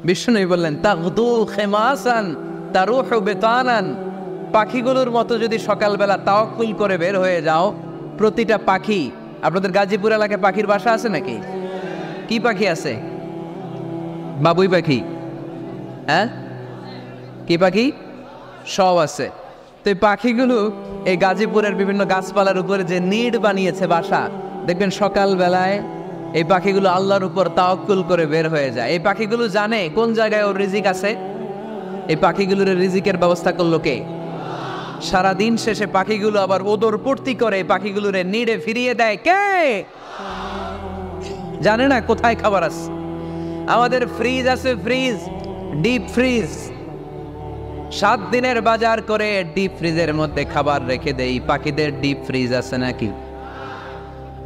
বিষ্ণু বললেন তাগদু খিমাসান তারুহু বিতানান, পাখিগুলোর মতো যদি সকালবেলা তাওয়াক্কুল করে বের হয়ে যাও, প্রতিটা পাখি, আপনাদের গাজীপুর এলাকায় পাখির বাসা আছে নাকি? কি পাখি আছে? বাবুই পাখি, হ্যাঁ কি পাখি? সব আছে। তো এই পাখিগুলো এই গাজীপুরের বিভিন্ন গাছপালার উপরে যে নিড় বানিয়েছে বাসা, দেখবেন সকালবেলায় এই পাখিগুলো আল্লাহর উপর তাওয়াক্কুল করে বের হয়ে যায়। এই পাখিগুলো জানে কোন জায়গায় ওর রিজিক আছে। এই পাখিগুলোর রিজিকের ব্যবস্থা করলো কে? সারাদিন শেষে পাখিগুলো আবার ওদর পূর্তি করে পাখিগুলোরে নিড়ে ফিরিয়ে দেয় কে? জানে না কোথায় খাবার আছে। আমাদের ফ্রিজ আছে, ফ্রিজ, ডিপ ফ্রিজ, 7 দিনের বাজার করে ডিপ ফ্রিজের মধ্যে খাবার রেখে দেই। পাখিদের ডিপ ফ্রিজ আছে নাকি?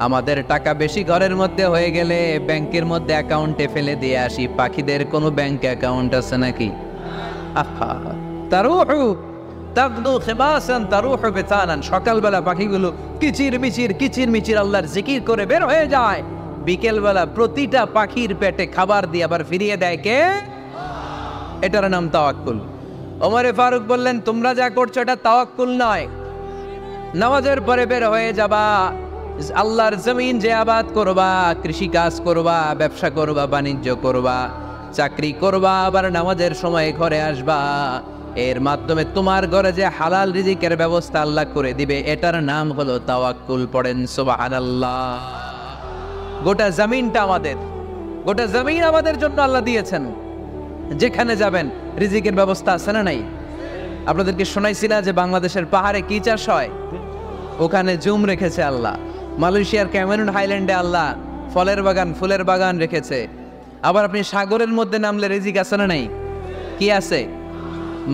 আমাদের টাকা বেশি ঘরের মধ্যে হয়ে গেলে ব্যাংকের মধ্যে অ্যাকাউন্টে ফেলে দিয়ে আসি। পাখিদের কোনো ব্যাংক অ্যাকাউন্ট আছে নাকি? আহা, তারুহু তাগদু খিমাসান তারুহু বিতানান, সকালবেলা পাখিগুলো কিচির মিচির আল্লাহর জিকির করে বের হয়ে যায়। বিকেলবেলা প্রতিটা পাখির পেটে খাবার দিয়ে আবার ফিরিয়ে দেয় কে? এটার নাম তাওয়াক্কুল। ওমরে ফারুক বললেন, তোমরা যা করছো এটা তাওয়াক্কুল নয়। নামাজের পরে বের হয়ে যাবা, আল্লাহর জমিন যে আবাদ করবা, কৃষি কাজ করবা, ব্যবসা করবা, বাণিজ্য করবা, চাকরি করবা, আবার নামাজের সময় ঘরে আসবা। এর মাধ্যমে তোমার ঘরে যে হালাল রিজিকের ব্যবস্থা আল্লাহ করে দিবে, এটার নাম হলো তাওয়াক্কুল। পড়েন সুবহানাল্লাহ। গোটা জমিনটা আমাদের, গোটা জমিন আমাদের জন্য আল্লাহ দিয়েছেন। যেখানে যাবেন রিজিকের ব্যবস্থা আছে না নাই? আপনাদেরকে শোনাইছি না যে বাংলাদেশের পাহাড়ে কি চাষ হয়? ওখানে জুম রেখেছে আল্লাহ। মালয়েশিয়ার ক্যামেরুন হাইল্যান্ডে আল্লাহ ফলের বাগান, ফুলের বাগান রেখেছে। আবার আপনি সাগরের মধ্যে নামলে রিজিক আছে না নাই? কি আছে?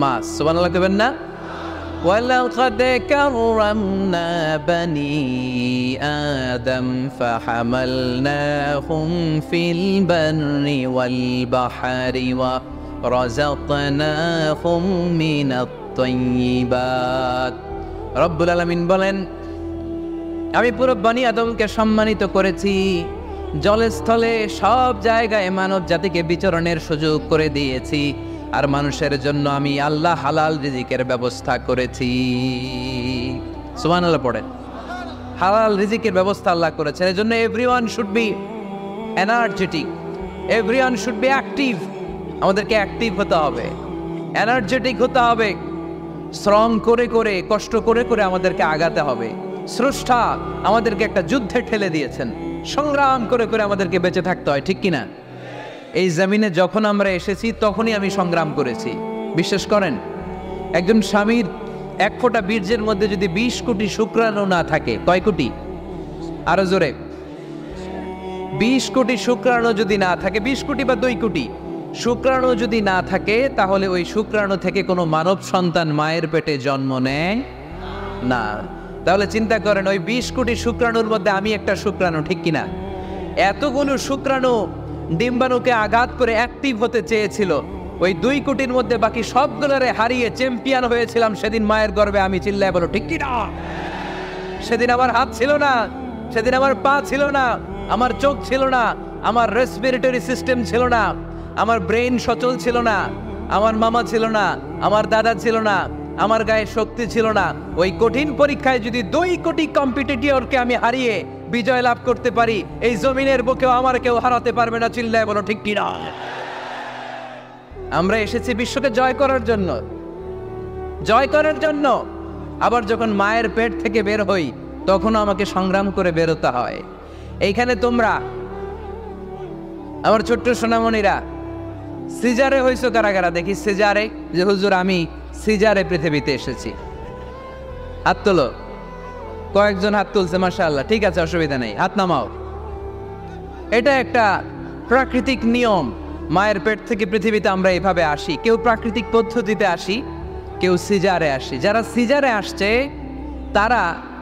মাছ। সুবহানাল্লাহ কইবেন না? وَلَقَدْ كَرَّمْنَا بَنِي آدَمَ فَحَمَلْنَاهُمْ فِي الْبَرِّ وَالْبَحْرِ وَرَزَقْنَاهُمْ مِنَ الطَّيِّبَاتِ। রব্বুল আলামিন বলেন, আমি পুরো বনি আদমকে সম্মানিত করেছি। জলে স্থলে সব জায়গায় মানব জাতিকে বিচরণের সুযোগ করে দিয়েছি। আর মানুষের জন্য আমি আল্লাহ হালাল রিজিকের ব্যবস্থা করেছি। সুবহানাল্লাহ পড়েন। হালাল রিজিকের ব্যবস্থা আল্লাহ করেছেন। এর জন্য everyone should be energetic, everyone should be active. আমাদেরকে অ্যাক্টিভ হতে হবে, এনার্জেটিক হতে হবে। শ্রম করে করে, কষ্ট করে করে আমাদেরকে আগাতে হবে। স্রষ্টা আমাদেরকে একটা যুদ্ধে ঠেলে দিয়েছেন, সংগ্রাম করে করে আমাদেরকে বেঁচে থাকতে হয়, ঠিক কিনা? এই জমিনে যখন আমরা এসেছি তখনই আমি সংগ্রাম করেছি। বিশ্বাস করেন, একজন স্বামীর 1 ফোঁটা বীর্যের মধ্যে যদি 20 কোটি শুক্রাণু না থাকে, কয় কোটি? আরো জোরে। 20 কোটি শুক্রাণু যদি না থাকে, 20 কোটি বা 2 কোটি শুক্রাণু যদি না থাকে, তাহলে ওই শুক্রাণু থেকে কোনো মানব সন্তান মায়ের পেটে জন্ম নেয় না। তাহলে চিন্তা করেন, ওই 20 কোটি শুক্রাণুর মধ্যে আমি একটা শুক্রাণু, ঠিক কিনা? এতগুলো শুক্রাণু ডিম্বাণুকে আঘাত করে অ্যাক্টিভ হতে চেয়েছিল। ওই 2 কোটির মধ্যে বাকি সবগুলোরে হারিয়ে চ্যাম্পিয়ন হয়েছিলাম সেদিন মায়ের গর্ভে আমি। চিল্লায় বলো ঠিক কিনা? সেদিন আমার হাত ছিল না, সেদিন আমার পা ছিল না, আমার চোখ ছিল না, আমার রেসপিরেটরি সিস্টেম ছিল না, আমার ব্রেইন সচল ছিল না, আমার মামা ছিল না, আমার দাদা ছিল না, আমার গায়ে শক্তি ছিল না। ওই কঠিন পরীক্ষায় যদি 2 কোটি কম্পিটিটরকে আমি হারিয়ে বিজয় লাভ করতে পারি, এই জমিনের বুকেও আমার কেউ হারাতে পারবে না। চিল্লায় বলো ঠিক কিনা? আমরা এসেছি বিশ্বকে জয় করার জন্য, জয় করার জন্য। আবার যখন মায়ের পেট থেকে বের হই তখনও আমাকে সংগ্রাম করে বেরোতে হয়। এইখানে তোমরা আমার ছোট্ট সোনামণিরা সিজারে হইছো কারা কারা? দেখি সিজারে, যে হুজুর আমি সিজারে পৃথিবীতে এসেছি। হাত তোলো। কয়েকজন হাত তুলছে, মাশাআল্লাহ। ঠিক আছে, অসুবিধা নেই, হাত নামাও। এটা একটা প্রাকৃতিক নিয়ম। মায়ের পেট থেকে পৃথিবীতে আমরা এভাবে আসি। কেউ প্রাকৃতিক পদ্ধতিতে আসি, কেউ সিজারে আসি। যারা সিজারে আসছে তারা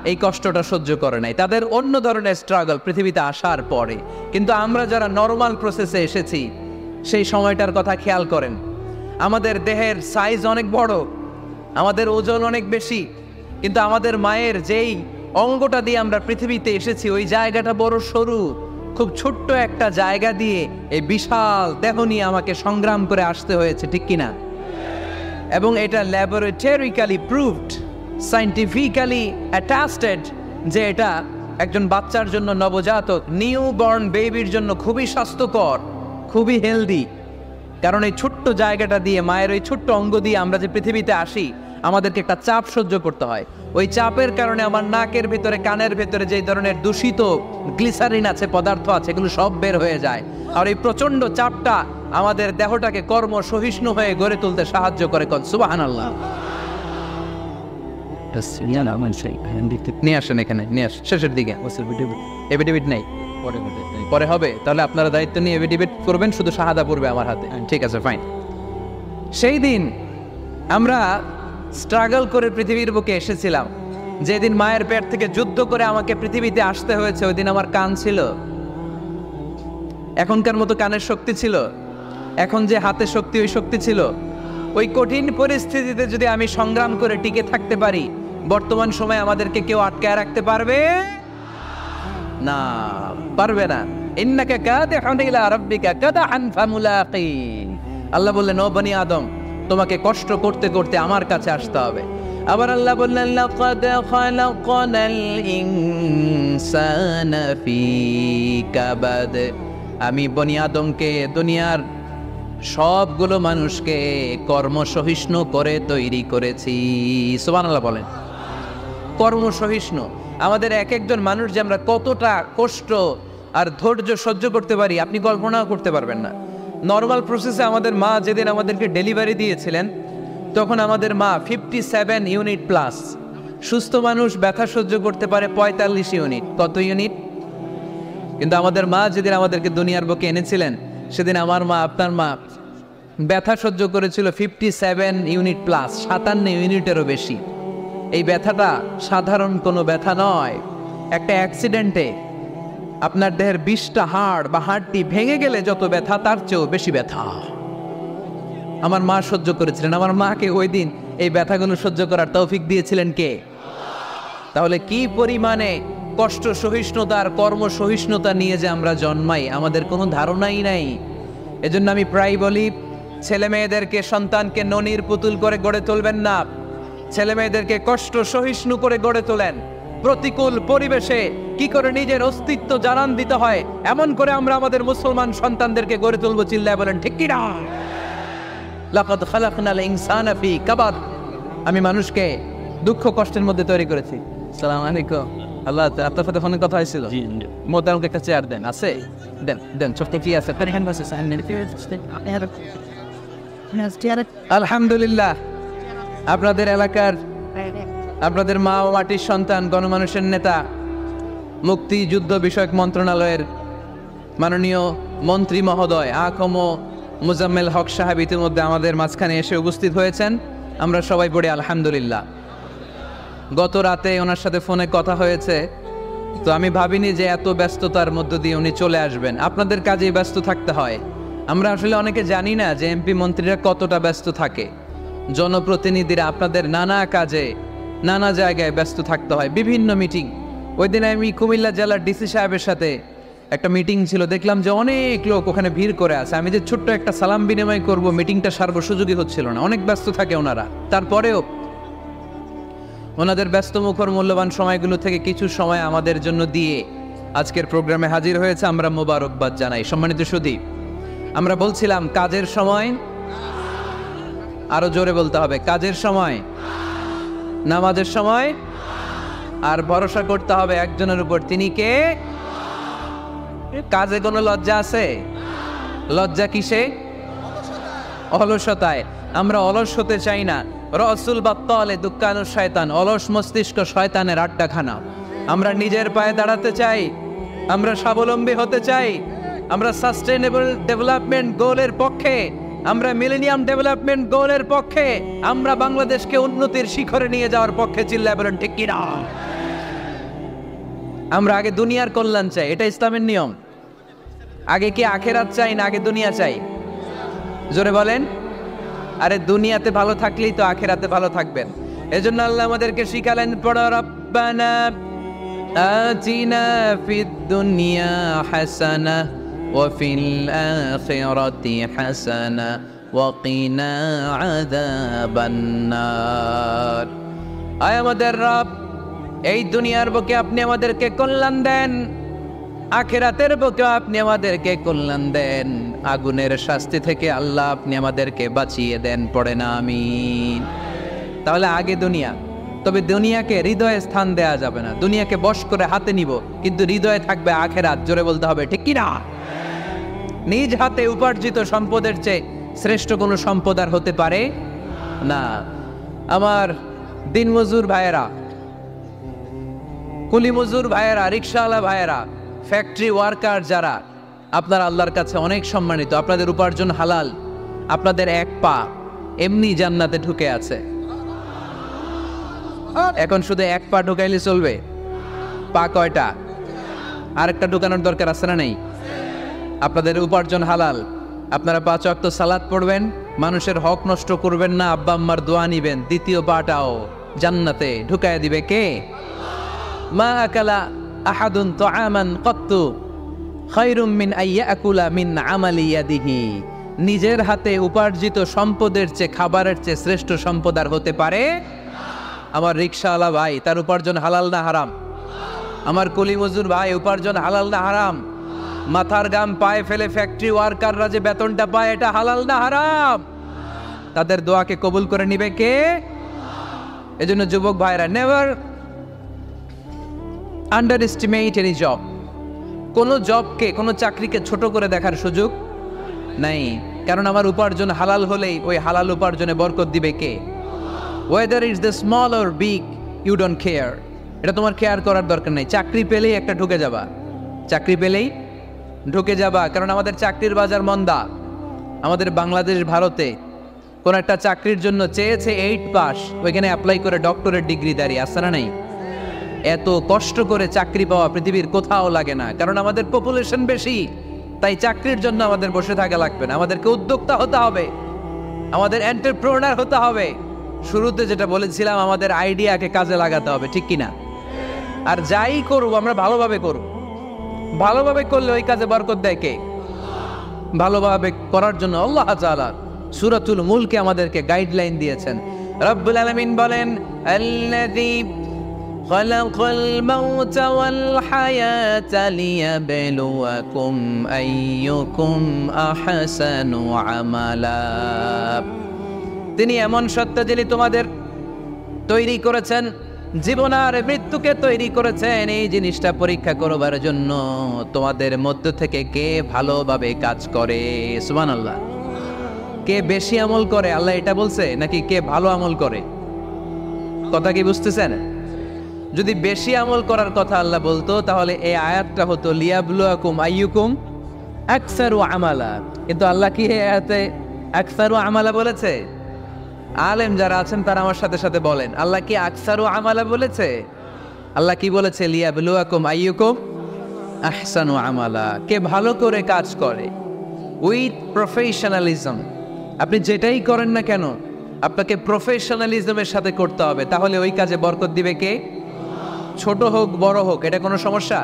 এই কষ্টটা সহ্য করে নাই, তাদের অন্য ধরনের স্ট্রাগল পৃথিবীতে আসার পরে। কিন্তু আমরা যারা নর্মাল প্রসেসে এসেছি সেই সময়টার কথা খেয়াল করেন। আমাদের দেহের সাইজ অনেক বড়, আমাদের ওজন অনেক বেশি, কিন্তু আমাদের মায়ের যেই অঙ্গটা দিয়ে আমরা পৃথিবীতে এসেছি ওই জায়গাটা বড় সরু। খুব ছোট্ট একটা জায়গা দিয়ে এই বিশাল দেহ নিয়ে আমাকে সংগ্রাম করে আসতে হয়েছে, ঠিক কিনা? এবং এটা ল্যাবরেটরিক্যালি প্রুভড, সায়েন্টিফিক্যালি অ্যাটাস্টেড যে এটা একজন বাচ্চার জন্য, নবজাতক নিউ বর্ন বেবির জন্য খুবই স্বাস্থ্যকর, খুবই হেলদি। কারণ এই ছোট্ট জায়গাটা দিয়ে, মায়ের ওই ছোট্ট অঙ্গ দিয়ে আমরা যে পৃথিবীতে আসি, আমাদেরকে একটা চাপ সহ্য করতে হয়। ওই চাপের কারণে আমার নাকের ভিতরে, কানের ভিতরে যে ধরনের দূষিত গ্লিসারিন আছে, পদার্থ আছে, এগুলো সব বের হয়ে যায়। আর এই প্রচন্ড চাপটা আমাদের দেহটাকে কর্ম সহিষ্ণু হয়ে গড়ে তুলতে সাহায্য করে। সুবহানাল্লাহ। নিয়ে আসেন এখানে, নিয়ে আস শেষের দিকে। এফিডেভিট নেই, পরে হবে। তাহলে আপনারা দায়িত্ব নিয়ে এফিডেভিট করবেন, শুধু শাহাদা পড়বে আমার হাতে। ঠিক আছে, ফাইন। সেই দিন আমরা স্ট্রাগল করে পৃথিবীর বুকে এসেছিলাম। যেদিন মায়ের পেট থেকে যুদ্ধ করে আমাকে পৃথিবীতে আসতে হয়েছে, ওই দিন আমার কান ছিল? এখনকার মতো কানের শক্তি ছিল? এখন যে হাতে শক্তি, ওই শক্তি ছিল? ওই কঠিন পরিস্থিতিতে যদি আমি সংগ্রাম করে টিকে থাকতে পারি, বর্তমান সময়ে আমাদেরকে কেউ আটকায় রাখতে পারবে না, পারবে না। ইন্নাকা কাদিহুন ইলা রাব্বিকা কাদহান ফামুলাকি। আল্লাহ বললেন, ও বনি আদম, তোমাকে কষ্ট করতে করতে আমার কাছে আসতে হবে। আবার আল্লাহ বললেন, লাকাদ খালাকনাল ইনসানা ফি কাবাদ। আমি বনি আদমকে, দুনিয়ার সবগুলো মানুষকে কর্মসহিষ্ণু করে তৈরি করেছি। সুবহানাল্লাহ বলেন। কর্মসহিষ্ণু। আমাদের এক একজন মানুষ যে আমরা কতটা কষ্ট আর ধৈর্য সহ্য করতে পারি, আপনি কল্পনাও করতে পারবেন না। নর্মাল প্রসেসে আমাদের মা যেদিন আমাদেরকে ডেলিভারি দিয়েছিলেন, তখন আমাদের মা 57 ইউনিট প্লাস। সুস্থ মানুষ ব্যথা সহ্য করতে পারে 45 ইউনিট। কত ইউনিট? কিন্তু আমাদের মা যেদিন আমাদেরকে দুনিয়ার বুকে এনেছিলেন, সেদিন আমার মা, আপনার মা ব্যথা সহ্য করেছিল 57 ইউনিট প্লাস, 57 ইউনিটেরও বেশি। এই ব্যথাটা সাধারণ কোনো ব্যথা নয়। একটা অ্যাক্সিডেন্টে আপনার দেহের 20টা হাড় বা হাড়টি ভেঙে গেলে যত ব্যথা, তার চেয়েও বেশি ব্যথা আমার মা সহ্য করেছিলেন। আমার মাকে ওই দিন এই ব্যথাগুলো সহ্য করার তৌফিক দিয়েছিলেন কে? তাহলে কি পরিমাণে কষ্ট সহিষ্ণুতা আর কর্ম সহিষ্ণুতা নিয়ে যে আমরা জন্মাই, আমাদের কোনো ধারণাই নাই। এজন্য আমি প্রায় বলি, ছেলে মেয়েদেরকে, সন্তানকে ননির পুতুল করে গড়ে তুলবেন না। ছেলে মেয়েদেরকে কষ্ট সহিষ্ণু করে গড়ে তোলেন। প্রতিকূল পরিবেশে কি করে নিজের অস্তিত্ব জানান দিতে হয়, এমন করে আমরা আমাদের মুসলমান সন্তানদেরকে গড়ে তুলবো। চিল্লায় বলেন ঠিক কি না? লাকাদ খালাকনাল ইনসানা ফি কাবাদ। আমি মানুষকে দুঃখ কষ্টের মধ্যে তৈরি করেছি। আসসালামু আলাইকুম। আল্লাহ, আপনার সাথে ফোনে কথা হয়েছিল? মোতামুক একটা চেয়ার দেন। আছে? দেন দেন। ছোট্ট কি আছে? আলহামদুলিল্লাহ, আপনাদের এলাকার, আপনাদের মা ও মাটির সন্তান, গণমানুষের নেতা, মুক্তিযুদ্ধ বিষয়ক মন্ত্রণালয়ের মাননীয় মন্ত্রী মহোদয় আ.ক.ম মুজাম্মেল হক সাহেব ইতিমধ্যে আমাদের মাঝখানে এসে উপস্থিত হয়েছেন। আমরা সবাই পড়ি আলহামদুলিল্লাহ। গত রাতে ওনার সাথে ফোনে কথা হয়েছে, তো আমি ভাবিনি যে এত ব্যস্ততার মধ্য দিয়ে উনি চলে আসবেন। আপনাদের কাজেই ব্যস্ত থাকতে হয়। আমরা আসলে অনেকে জানি না যে এমপি মন্ত্রীরা কতটা ব্যস্ত থাকে। জনপ্রতিনিধিরা আপনাদের নানা কাজে, নানা জায়গায় ব্যস্ত থাকতে হয়, বিভিন্ন মিটিং। ওই দিন আমি কুমিল্লা জেলার ডিসি সাহেবের সাথে একটা মিটিং ছিল, দেখলাম যে অনেক লোক ওখানে ভিড় করে আছে। আমি যে ছোট্ট একটা সালাম বিনিময় করব, মিটিংটা সার্ব সুযোগই হচ্ছিল না, অনেক ব্যস্ত থাকে ওনারা। তারপরেও ওনাদের ব্যস্তমুখর মূল্যবান সময়গুলো থেকে কিছু সময় আমাদের জন্য দিয়ে আজকের প্রোগ্রামে হাজির হয়েছে। আমরা মোবারকবাদ জানাই। সম্মানিত সুধী, আমরা বলছিলাম কাজের সময়, আরো জোরে বলতে হবে, কাজের সময়, নামাজের সময়, আর ভরসা করতে হবে একজনের উপর। তিনি কে? কাজে কোনো লজ্জা আছে? লজ্জা কিসে? অলসতায়। আমরা অলস হতে চাই না। রসুল বাত্তালে দুঃখানু শয়তান, অলস মস্তিষ্ক শয়তানের আড্ডাখানা। আমরা নিজের পায়ে দাঁড়াতে চাই, আমরা স্বাবলম্বী হতে চাই, আমরা সাস্টেনেবল ডেভেলপমেন্ট গোলের পক্ষে, আমরা মিলেনিয়াম ডেভেলপমেন্ট গোলের পক্ষে, আমরা বাংলাদেশকে উন্নতির শিখরে নিয়ে যাওয়ার পক্ষে। চিল্লায় বলেন ঠিক কিনা? আমরা আগে দুনিয়ার কল্যাণ চাই, এটা ইসলামের নিয়ম। আগে কি আখেরাত চাই না আগে দুনিয়া চাই? জোরে বলেন। আরে দুনিয়াতে ভালো থাকলেই তো আখেরাতে ভালো থাকবেন। এজন্য আল্লাহ আমাদেরকে শিখালেন, পড়ো রব্বানা আতিনা ফিদ দুনিয়া হাসানা ওয়া ফিল আখিরাতি হাসানা ওয়া কিনা আযাবান নার। আয় আমাদের রব, এই দুনিয়ার বুকে আপনি আমাদেরকে কল্যাণ দেন, আখিরাতের বুকে আপনি আমাদেরকে কল্যাণ দেন, আগুনের শাস্তি থেকে আল্লাহ আপনি আমাদেরকে বাঁচিয়ে দেন। পড়ে না আমিন। তাহলে আগে দুনিয়া, তবে দুনিয়াকে হৃদয়ে স্থান দেয়া যাবে না। দুনিয়াকে বশ করে হাতে নিব, কিন্তু হৃদয়ে থাকবে আখিরাত। জোরে বলতে হবে ঠিক কি না? নিজ হাতে উপার্জিত সম্পদের চেয়ে শ্রেষ্ঠ কোনো সম্পদ আর হতে পারে না। আমার দিনমজুর ভাইয়েরা, কুলি মজুর ভাইয়েরা, রিক্সাওয়ালা ভাইয়েরা, ফ্যাক্টরি ওয়ার্কার যারা, আপনারা আল্লাহর কাছে অনেক সম্মানিত। আপনাদের উপার্জন হালাল। আপনাদের এক পা এমনি জান্নাতে ঢুকে আছে। এখন শুধু এক পা ঢুকাইলে চলবে? পা কয়টা? আরেকটা ঢুকানোর দরকার আছে না নেই? আপনাদের উপার্জন হালাল। আপনারা 5 ওয়াক্ত সালাত পড়বেন, মানুষের হক নষ্ট করবেন না, আব্বা আম্মার দোয়া নিবেন। দ্বিতীয় পাটাও জান্নাতে ঢুকায় দিবে কে? মা আকালা আহাদুন তাআমান কত্তু খায়রুম মিন আইয়াকুলা মিন আমালি ইয়াদিহি। নিজের হাতে উপার্জিত সম্পদের চেয়ে, খাবারের চেয়ে শ্রেষ্ঠ সম্পদ আর হতে পারে? আমার রিক্সাওয়ালা ভাই, তার উপার্জন হালাল না হারাম? আমার কুলি মজুর ভাই, উপার্জন হালাল না হারাম? মাথার গাম পায়ে ফেলে ফ্যাক্টরি ওয়ার্কাররা যে বেতনটা পায়, এটা হালাল না হারাম? তাদের দোয়াকে কবুল করে নিবে কে? এজন্য যুবক ভাইরা, never under estimate any job. কোনো জবকে, কোনো চাকরিকে ছোট করে দেখার সুযোগ নাই। কারণ আমার উপার্জন হালাল হলেই ওই হালাল উপার্জনে বরকত দিবে কে? Whether is the small or big, you don't care. এটা তোমার কেয়ার করার দরকার নেই। চাকরি পেলেই একটা ঢুকে যাবা, চাকরি পেলেই ঢুকে যাবা। কারণ আমাদের চাকরির বাজার মন্দা। আমাদের বাংলাদেশ, ভারতে কোন একটা চাকরির জন্য চেয়েছে 8 পাস, ওইখানে অ্যাপ্লাই করে ডক্টরেট ডিগ্রি দাঁড়িয়ে আসছে না নাই? এত কষ্ট করে চাকরি পাওয়া পৃথিবীর কোথাও লাগে না। কারণ আমাদের পপুলেশন বেশি, তাই চাকরির জন্য আমাদের বসে থাকা লাগবে না। আমাদেরকে উদ্যোক্তা হতে হবে, আমাদের এন্টারপ্রেনার হতে হবে। শুরুতে যেটা বলেছিলাম, আমাদের আইডিয়াকে কাজে লাগাতে হবে, ঠিক কিনা? আর যাই করব আমরা ভালোভাবে করব। ভালোভাবে করলে ওই কাজে বরকত দেয় কে? ভালোভাবে করার জন্য আল্লাহ তাআলা সূরাতুল মুলকে আমাদেরকে গাইডলাইন দিয়েছেন। রব্বুল আলামিন বলেন, আল্লাযী খালাকাল মাউতা ওয়াল হায়াতা লিয়াবলুয়াকুম আইয়ুকুম আহসানু আমালা। তিনি এমন সত্তা যিনি তোমাদের তৈরি করেছেন, জীবন আর মৃত্যুকে তৈরি করেছেন এই জিনিসটা পরীক্ষা করবার জন্য, তোমাদের মধ্য থেকে কে ভালোভাবে কাজ করে। সুবহানাল্লাহ। কে বেশি আমল করে, আল্লাহ এটা বলছে, নাকি কে ভালো আমল করে? কথা কি বুঝতেছেন? যদি বেশি আমল করার কথা আল্লাহ বলতো, তাহলে এই আয়াতটা হতো লিয়াবলুয়াকুম আইয়ুকুম আকসারু আমালা। কিন্তু আল্লাহ কি এই আয়াতে আকসারু আমালা বলেছে? আলেম যারা আছেন তারা আমার সাথে সাথে বলেন, আল্লাহ কি আকসারু আমালা বলেছে? আল্লাহ কি বলেছে? লিয়াবলুয়াকুম আইয়ুকুম আহসানু আমালা। কে ভালো করে কাজ করে, উইথ প্রফেশনালিজম। আপনি যেটাই করেন না কেন, আপনাকে প্রফেশনালিজমের সাথে করতে হবে, তাহলে ওই কাজে বরকত দিবে কে? ছোট হোক বড় হোক, এটা কোনো সমস্যা?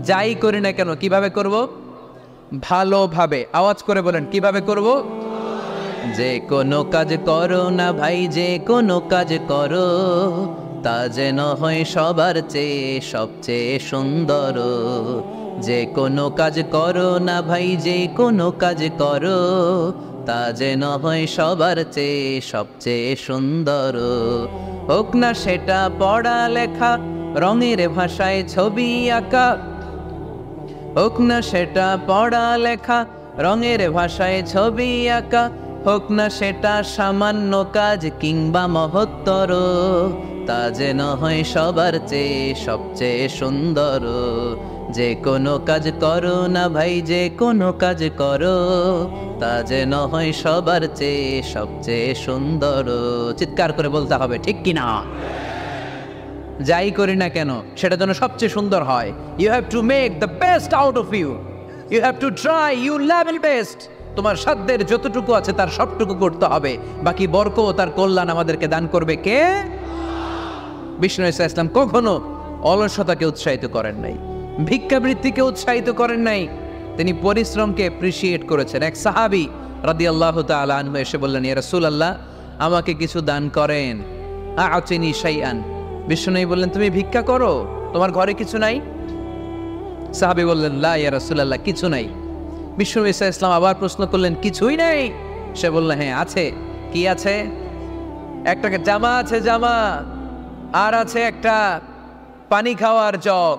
যাই করি না কেন কিভাবে করব? ভালোভাবে। আওয়াজ করে বলেন, কিভাবে করব? যে কোনো কাজ করো না ভাই, যে কোনো কাজ করো, তা যেন হয় সবার চেয়ে সবচেয়ে সুন্দর। যে কোনো কাজ করো না ভাই, যে কোনো কাজ করো, তা যেন হয় সবার চেয়ে সবচেয়ে সুন্দর। হোক না সেটা পড়া লেখা, রঙের ভাষায় ছবি আঁকা। হোক না সেটা পড়া লেখা, রঙের ভাষায় ছবি আঁকা। হোক না সেটা সামান্য কাজ কিংবা মহত্তর, তা যেন হয় সবার চেয়ে সবচেয়ে সুন্দর। যে কোনো কাজ করো না ভাই, যে কোনো কাজ করো, তা যেন হয় সবার চেয়ে সবচেয়ে সুন্দর। চিৎকার করে বলতে হবে, ঠিক কিনা? যাই করি না কেন সেটা যেন সবচেয়ে সুন্দর হয়। You have to make the best out of you. You have to try you level best. তোমার সাধ্যের যতটুকু আছে তার সবটুকু করতে হবে। বাকি বরকত তার কল্যাণ আমাদেরকে দান করবে কে? বিষ্ণু ইসা ইসলাম কখনো অলসতাকে উৎসাহিত করেন নাই, ভিক্ষাবৃত্তিকে উৎসাহিত করেন নাই, তিনি পরিশ্রমকে অ্যাপ্রিসিয়েট করেছেন। এক সাহাবী রাদিয়াল্লাহু তাআলা আনহু এসে বললেন, ইয়া রাসূলুল্লাহ, আমাকে কিছু দান করেন, আ'তিনি শাইআন। বিশ্বনবী বললেন, তুমি ভিক্ষা করো, তোমার ঘরে কিছু নাই? সাহাবী বললেন, লা ইয়া রাসূলুল্লাহ, কিছু নাই। বিশ্বনবী সাল্লাল্লাহু আলাইহি ওয়াসাল্লাম আবার প্রশ্ন করলেন, কিছুই নাই? সে বলল, হ্যাঁ আছে। কি আছে? একটা জামা আছে, জামা, আর আছে একটা পানি খাওয়ার জগ।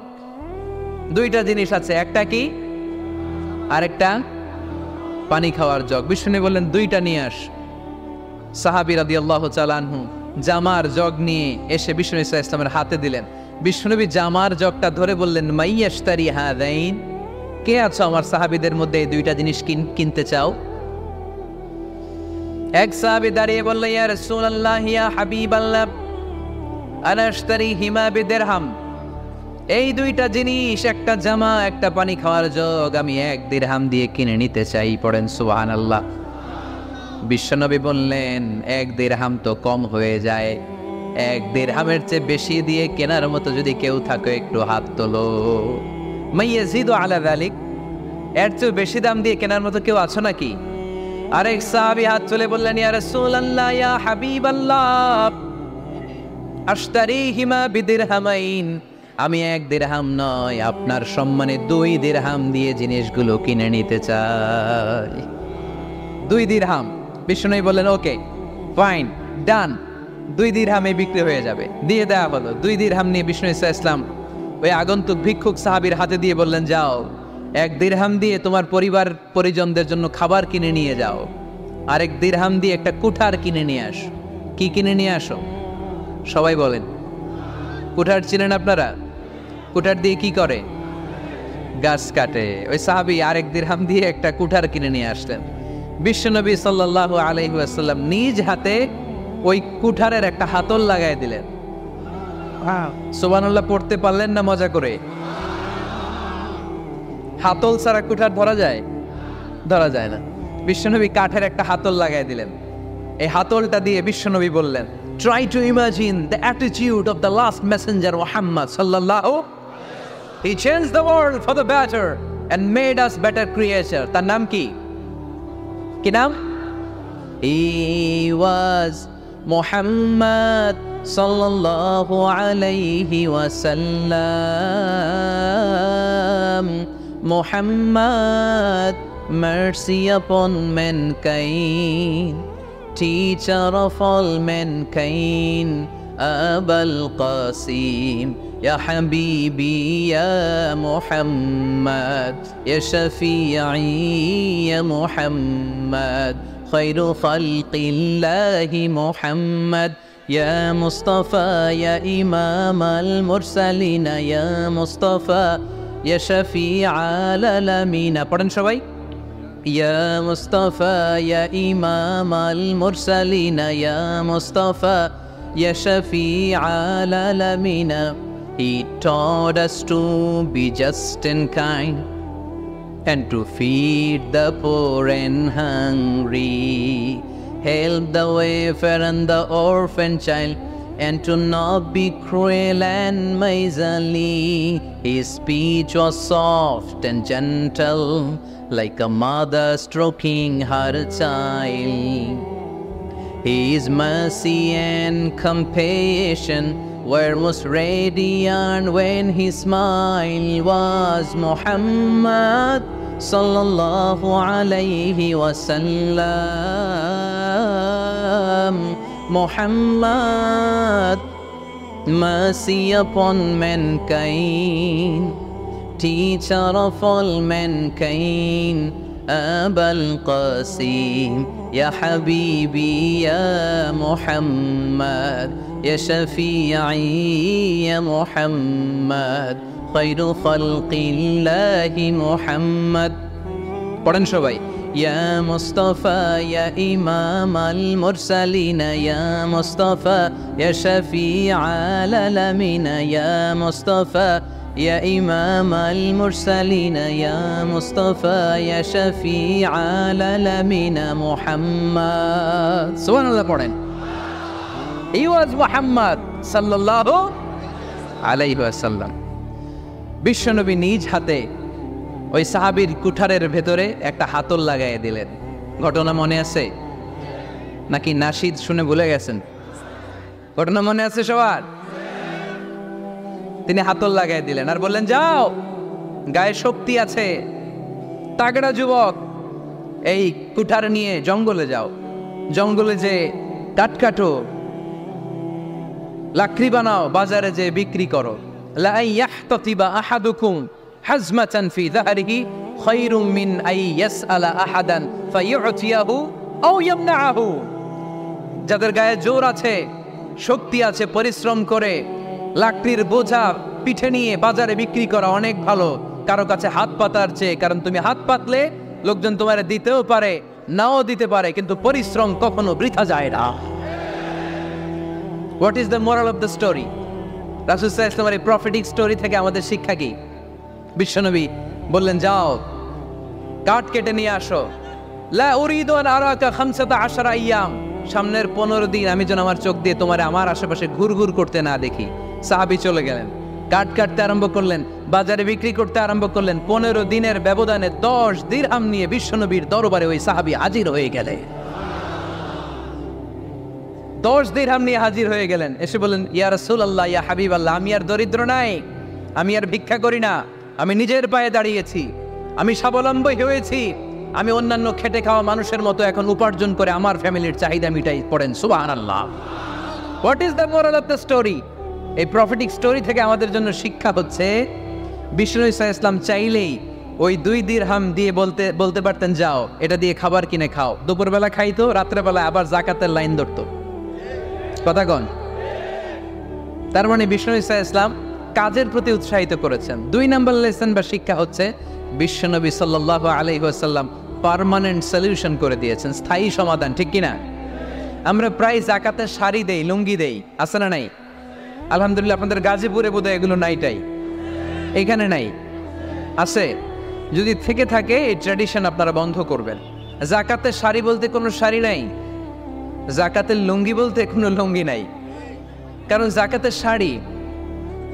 দুইটা জিনিস আছে, একটা কি আর একটা পানি খাওয়ার জগ। বিশ্বনবী বললেন, দুইটা নিয়ে আস। সাহাবী রাদিয়াল্লাহু তাআলা আনহু জামার জগ নিয়ে এসে বিশ্বনবী সাল্লাল্লাহু আলাইহি ওয়াসাল্লামের হাতে দিলেন। বিশ্বনবী জামার জগটা ধরে বললেন, মাইয়াশতারি হাযাইন, কে আছো আমার সাহাবীদের মধ্যে এই দুইটা জিনিস কিনতে চাও? এক সাহাবী দাঁড়িয়ে বলল, ইয়া রাসূলুল্লাহ, ইয়া হাবিবাল্লাহ, আনা আশতারিহিমা বিদিরহাম। এই দুইটা জিনিস, একটা জামা, একটা পানি খাওয়ার জগ, আমি 1 দিরহাম দিয়ে কিনে নিতে চাই। পড়েন সুবহানাল্লাহ। বিশ্বনবী বললেন, 1 দিরহাম তো কম হয়ে যায়, 1 দিরহামের চেয়ে বেশি দিয়ে কেনার মতো যদি কেউ থাকে একটু হাত তোলো। মাইয়াজিদু আলা যালিক, এর চেয়ে বেশি দাম দিয়ে কেনার মতো কেউ আছো নাকি? আরেক সাহাবী হাত তুলে বললেন, ইয়া রাসূলুল্লাহ, ইয়া হাবিবাল্লাহ, আশতারিহিমা বিদিরহামাইন, আমি 1 দিরহাম নয়, আপনার সম্মানে 2 দিরহাম দিয়ে জিনিসগুলো কিনে নিতে চাই। 2 দিরহাম। বিশ্বনবী বললেন, ওকে ফাইন, ডান, 2 দিরহামে বিক্রি হয়ে যাবে। দিয়ে দেওয়া হলো। 2 দিরহাম নিয়ে বিষ্ণু ইসলাম ওই আগন্তুক ভিক্ষুক সাহাবীর হাতে দিয়ে বললেন, যাও, 1 দিরহাম দিয়ে তোমার পরিবার পরিজনদের জন্য খাবার কিনে নিয়ে যাও, আর 1 দিরহাম দিয়ে একটা কুঠার কিনে নিয়ে আসো। কি কিনে নিয়ে আসো? সবাই বলেন। কুঠার চিনেন আপনারা? কুঠার দিয়ে কি করে? গাছ কাটে। ওই সাহাবী আর 1 দিরহাম দিয়ে একটা কুঠার কিনে নিয়ে আসলেন। বিশ্বনবী সাল্লাল্লাহু আলাইহি ওয়াসাল্লাম নিজ হাতে ওই কুঠারের একটা হাতল লাগাই দিলেন। সুবহানাল্লাহ পড়তে পারলেন না মজা করে? হাতল ছাড়া কুঠার ধরা যায়? ধরা যায় না। বিশ্বনবী কাঠের একটা হাতল লাগাই দিলেন। এই হাতলটা দিয়ে বিশ্বনবী বললেন, try to imagine the attitude of the last messenger Muhammad sallallahu. He changed the world for the better and made us better creature. তার নাম কি? কি নাম? He was Muhammad sallallahu alayhi wa sallam. Muhammad, mercy upon mankind, teacher of all mankind, Abul Qasim, Ya Habibi, Ya Muhammad, Ya Shafi'i, Ya Muhammad, Khairu Khalqillahi Muhammad, Ya Mustafa, Ya Imam al-Mursalin, Ya Mustafa, Ya Shafi'i al-Alamin. পড়েন সবাই। Ya Mustafa, Ya Imam al-Mursalin, Ya Mustafa, Ya Shafi'i al-Alamin. He taught us to be just and kind, and to feed the poor and hungry, help the wafer and the orphan child, and to not be cruel and miserly. His speech was soft and gentle, like a mother stroking her child. His mercy and compassion were most radiant when his smile was Muhammad sallallahu alayhi wa sallam. Muhammad, mercy upon mankind, teacher of all mankind, Abul Qasim, Ya Habibi, Ya Muhammad, Ya Shafi'i, Ya Muhammad, Khairu Khalqillahi Muhammad. পড়েন সবাই। Ya Mustafa, Ya Imam al-Mursalin, Ya Mustafa, Ya Shafi'i al-Alamin, Ya Mustafa, Ya Imam al-Mursalin, Ya Mustafa, Ya Shafi'i al-Alamin, Muhammad. Subhanallah পড়েন। He was Muhammad sallallahu আলাইহি ওয়াসাল্লাম। বিশ্বনবী নিজ হাতে ওই সাহাবীর কুঠারের ভেতরে একটা হাতল লাগাইয়া দিলেন। ঘটনা মনে আছে নাকি নাশিদ শুনে ভুলে গেছেন? ঘটনা মনে আছে সবার? তিনি হাতল লাগাই দিলেন আর বললেন, যাও, গায়ে শক্তি আছে, তাগড়া যুবক, এই কুঠার নিয়ে জঙ্গলে যাও, জঙ্গলে যে কাঠ কাটো, লাকড়ি বানাও, বাজারে যে বিক্রি করো। লা ইয়াহতাতিবা আহাদুকুম হাজমাতান ফি যাহরিহি খায়রুম মিন আই ইয়াসআলা আহাদান ফায়ু'তিয়াহু আও ইয়ামনাহু। যাদের গায়ে জোর আছে, শক্তি আছে, পরিশ্রম করে লাকড়ির বোঝা পিঠে নিয়ে বাজারে বিক্রি করা অনেক ভালো কারো কাছে হাত পাতার চেয়ে। কারণ তুমি হাত পাতলে লোকজন তোমার দিতেও পারে, নাও দিতে পারে, কিন্তু পরিশ্রম কখনো বৃথা যায় না। What is the moral of the story? রাসূল সাল্লাল্লাহু আলাইহি ওয়াসাল্লামের এই প্রফেটিক স্টোরি থেকে আমাদের শিক্ষা কি? বিশ্বনবী বললেন, যাও, কাঠ কেটে নিয়ে আসো। লা উরিদু আন আরাকা 15 আইয়াম, সামনের 15 দিন আমি যেন আমার চোখ দিয়ে তোমার আমার আশেপাশে ঘুরঘুর করতে না দেখি। সাহাবী চলে গেলেন, কাঠ কাটতে আরম্ভ করলেন, বাজারে বিক্রি করতে আরম্ভ করলেন। 15 দিনের ব্যবধানে 10 দিরহাম নিয়ে বিশ্বনবীর দরবারে ওই সাহাবী হাজির হয়ে গেলেন। 10 দিরহাম নিয়ে হাজির হয়ে গেলেন। এসে বললেন, ইয়া রাসূলুল্লাহ, ইয়া হাবিবাল্লাহ, আমি আর দরিদ্র নাই, আমি আর ভিক্ষা করি না, আমি নিজের পায়ে দাঁড়িয়েছি, আমি স্বাবলম্বী হয়েছি, আমি অন্যান্য খেটে খাওয়া মানুষের মতো এখন উপার্জন করে আমার ফ্যামিলির চাহিদা মিটাই। পড়েন সুবহানাল্লাহ। What is the moral of the story? এই প্রফেটিক স্টোরি থেকে আমাদের জন্য শিক্ষা হচ্ছে, বিষ্ণু ঈসা ইসলাম চাইলেই ওই 2 দিরহাম দিয়ে বলতে পারতেন, যাও, এটা দিয়ে খাবার কিনে খাও। দুপুরবেলা খাইতো, রাত্রেবেলা আবার জাকাতের লাইন ধরতো। কথা কন? তার মানে বিষ্ণু ঈসা ইসলাম কাজের প্রতি উৎসাহিত করেছেন। 2 নম্বর লেসন বা শিক্ষা হচ্ছে, বিশ্বনবী সাল্লাল্লাহু আলাইহি ওয়াসাল্লাম পার্মানেন্ট সলিউশন করে দিয়েছেন, স্থায়ী সমাধান। ঠিক কিনা? আমরা প্রায় জাকাতের শাড়ি দেই, লুঙ্গি দেই, আছে না নাই? আলহামদুলিল্লাহ, আপনাদের গাজীপুরে বোধহয় এগুলো নাইটাই, এখানে নাই, আছে। যদি থেকে থাকে এই ট্র্যাডিশন আপনারা বন্ধ করবেন। জাকাতের শাড়ি বলতে কোনো শাড়ি নাই, জাকাতের লুঙ্গি বলতে কোনো লুঙ্গি নাই। কারণ জাকাতের শাড়ি